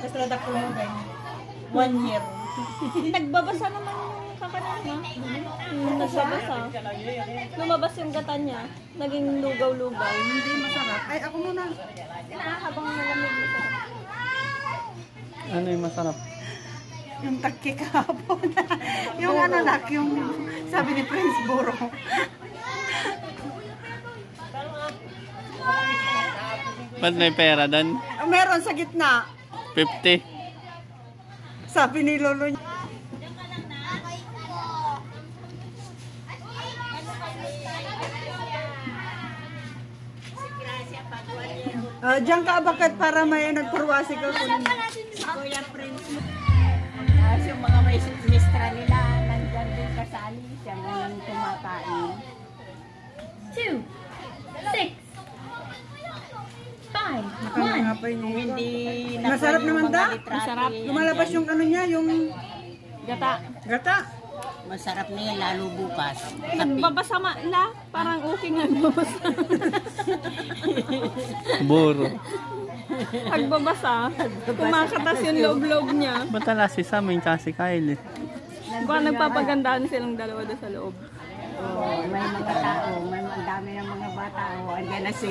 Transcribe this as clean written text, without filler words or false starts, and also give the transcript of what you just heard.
Kasalada ko mo ba? 1 year. Nagbabasa naman yung kakanan niya. Nagbabasa. Lumabas yung gata niya. Naging lugaw-lugaw. Hindi masarap. Ay, ako muna. Habang malamig ito. Ano yung masarap? Yung tagki kahapon. Yung ano nak, yung sabi ni Prince Buro. Ba't may pera doon? Meron sa gitna. 50. Sabi ni Lolo niya. Diyan ka bakit para may nagpurwasi ka kunin. Kuya Prince. Yung mga may mistra nila, nandyan din kasali. Siya nga nang kumakain. 2, 6, 5, 1. Nakangapay niya. Hindi Masarap naman da. Masarap. Lumalabas yung ano niya, yung Gata. gata. Masarap na yan, lalo bukas. Nagbabasa la. Parang okay nga nagbabasa. Buro. Pagbabasa, kumakatas yung loob-loob niya. Ba't tala si Sam yung tsaka si Kyle eh? Baka nagpapagandaan silang dalawa doon sa loob. May mga tao, may dami ng mga bata. Andiyan na si